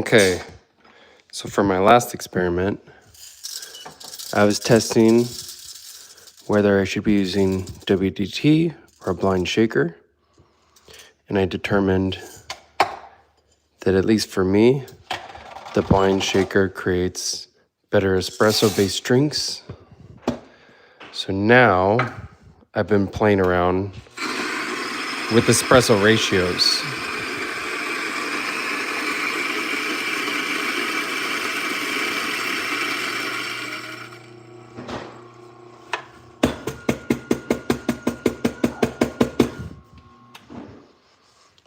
Okay, so for my last experiment, I was testing whether I should be using WDT or a blind shaker, and I determined that at least for me, the blind shaker creates better espresso-based drinks. So now I've been playing around with espresso ratios.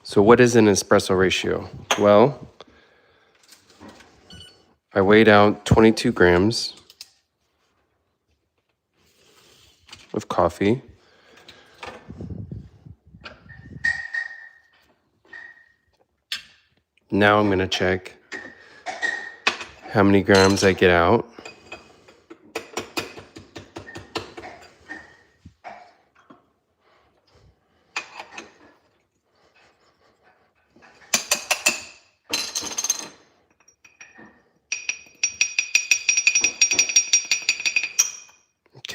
So what is an espresso ratio? Well, I weighed out 22 grams of coffee. Now I'm going to check how many grams I get out.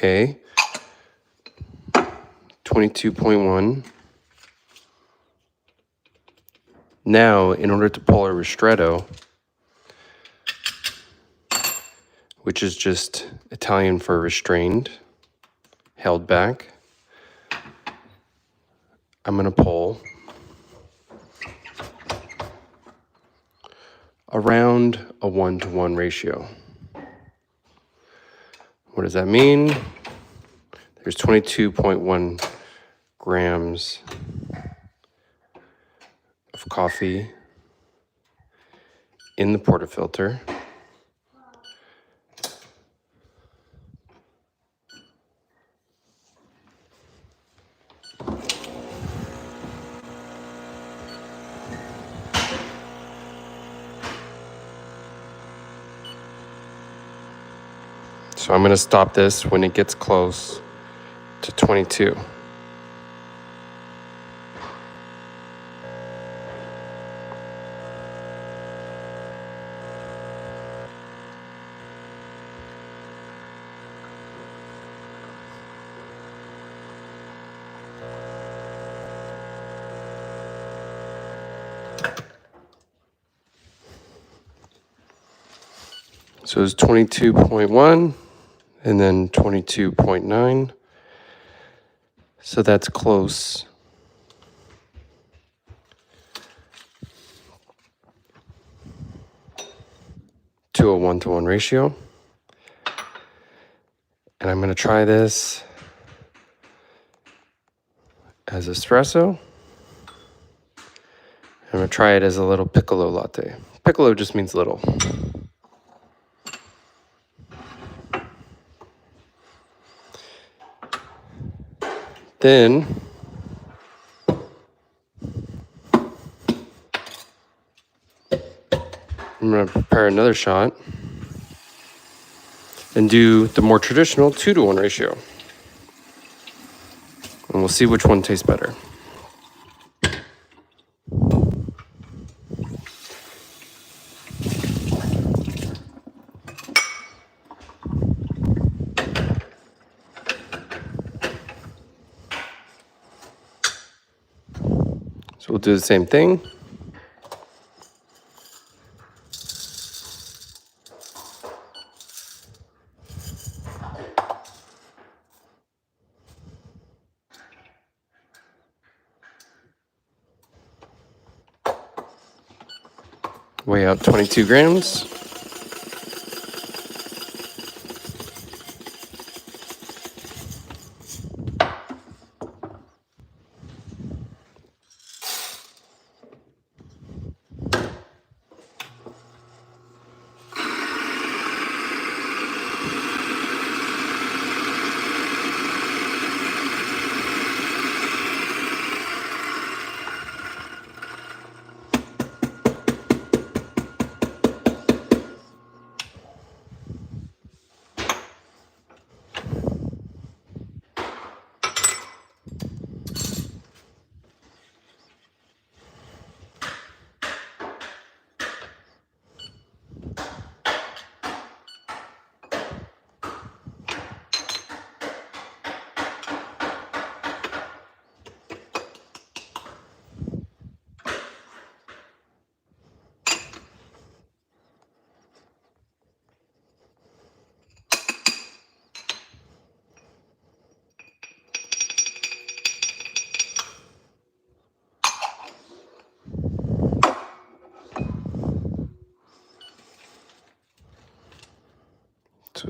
Okay, 22.1. Now, in order to pull a ristretto, which is just Italian for restrained, held back, I'm going to pull around a 1-to-1 ratio. What does that mean? There's 22.1 grams of coffee in the portafilter. So I'm going to stop this when it gets close to 22. So it's 22.1 and then 22.9. So that's close. To a 1-to-1 ratio. And I'm going to try this as espresso. I'm going to try it as a little piccolo latte. Piccolo just means little. Then I'm going to prepare another shot and do the more traditional 2-to-1 ratio. And we'll see which one tastes better. So we'll do the same thing. Weigh out 22 grams.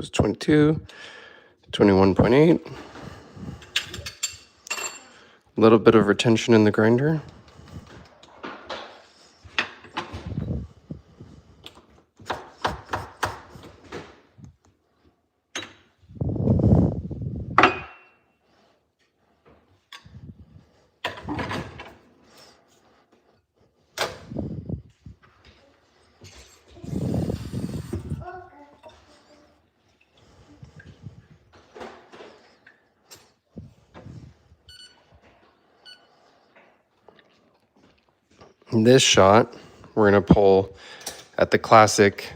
was 22, 21.8. A little bit of retention in the grinder. In this shot, we're going to pull at the classic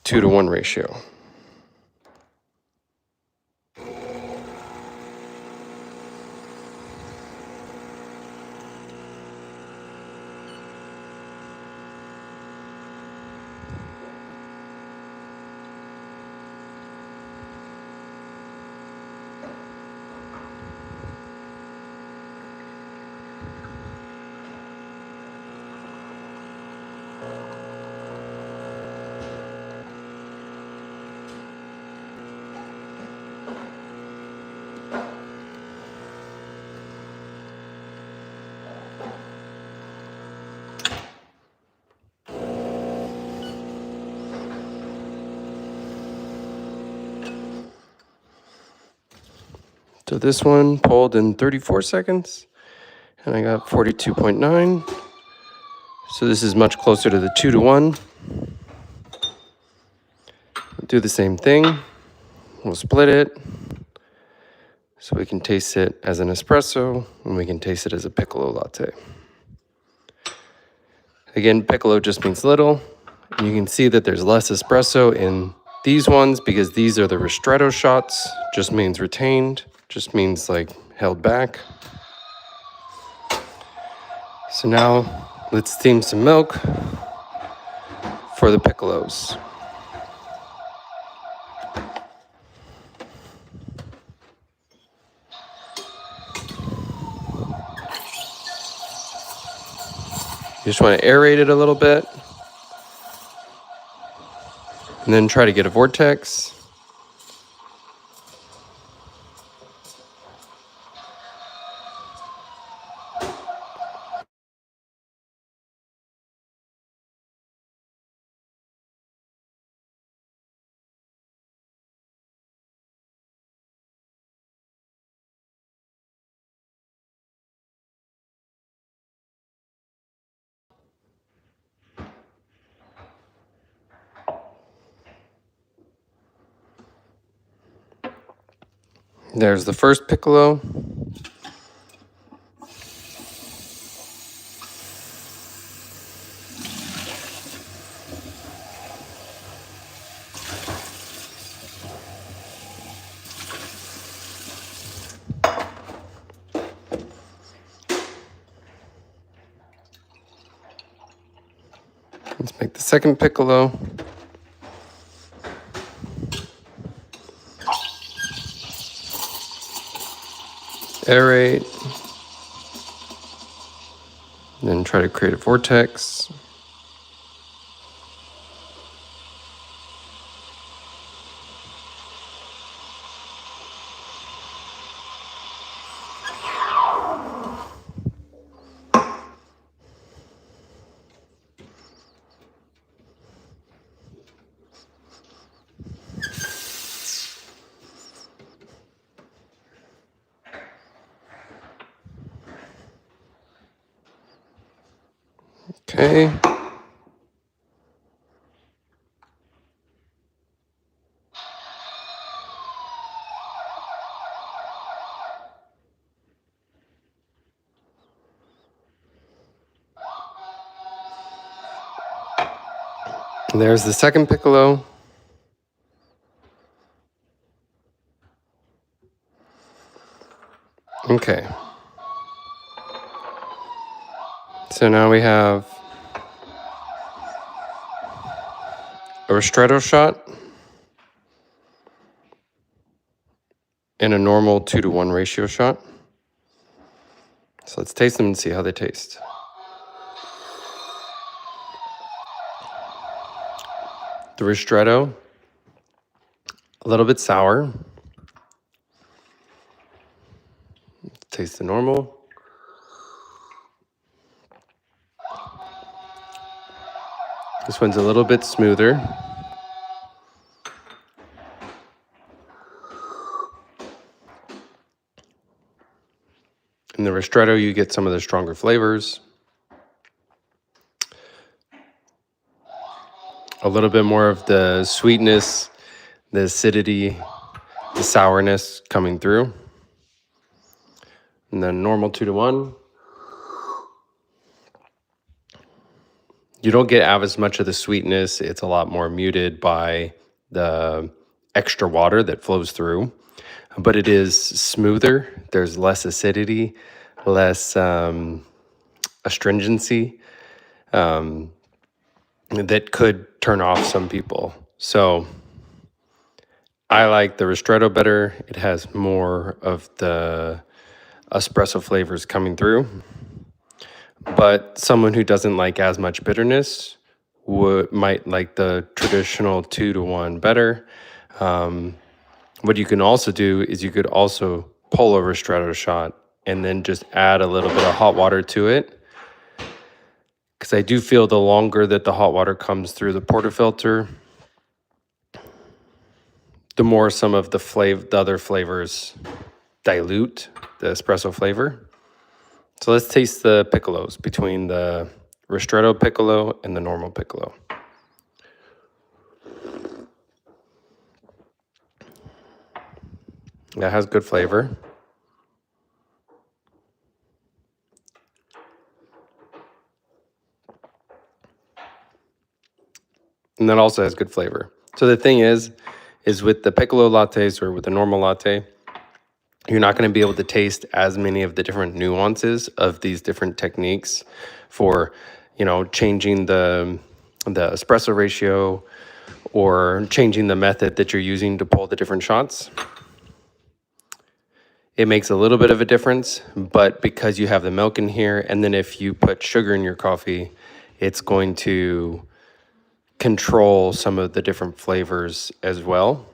2-to-1 ratio. So this one pulled in 34 seconds, and I got 42.9. So this is much closer to the 2-to-1. Do the same thing. We'll split it so we can taste it as an espresso, and we can taste it as a piccolo latte. Again, piccolo just means little. And you can see that there's less espresso in these ones because these are the ristretto shots. Just means retained, just means like held back. So now let's steam some milk for the piccolos. You just want to aerate it a little bit and then try to get a vortex. There's the first piccolo. Let's make the second piccolo. Aerate. And then try to create a vortex. Okay. And there's the second piccolo. Okay. So now we have a ristretto shot and a normal 2-to-1 ratio shot. So let's taste them and see how they taste. The ristretto, a little bit sour. Taste the normal. This one's a little bit smoother. In the ristretto, you get some of the stronger flavors. A little bit more of the sweetness, the acidity, the sourness coming through. And then normal 2-to-1. You don't get as much of the sweetness. It's a lot more muted by the extra water that flows through. But it is smoother. There's less acidity, less astringency that could turn off some people. So I like the ristretto better. It has more of the espresso flavors coming through. But someone who doesn't like as much bitterness might like the traditional 2-to-1 better. What you can also do is you could also pull a ristretto shot and then just add a little bit of hot water to it. Because I do feel the longer that the hot water comes through the portafilter, the more some of the other flavors dilute the espresso flavor. So let's taste the piccolos between the ristretto piccolo and the normal piccolo. That has good flavor. And that also has good flavor. So the thing is with the piccolo lattes or with the normal latte, you're not going to be able to taste as many of the different nuances of these different techniques for, changing the espresso ratio or changing the method that you're using to pull the different shots. It makes a little bit of a difference, but because you have the milk in here, and then if you put sugar in your coffee, it's going to control some of the different flavors as well.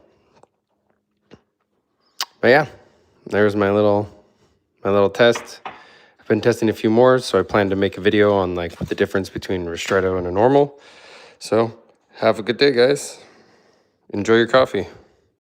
But yeah, there's my little test. I've been testing a few more, so I plan to make a video on like the difference between ristretto and a normal. So have a good day, guys. Enjoy your coffee.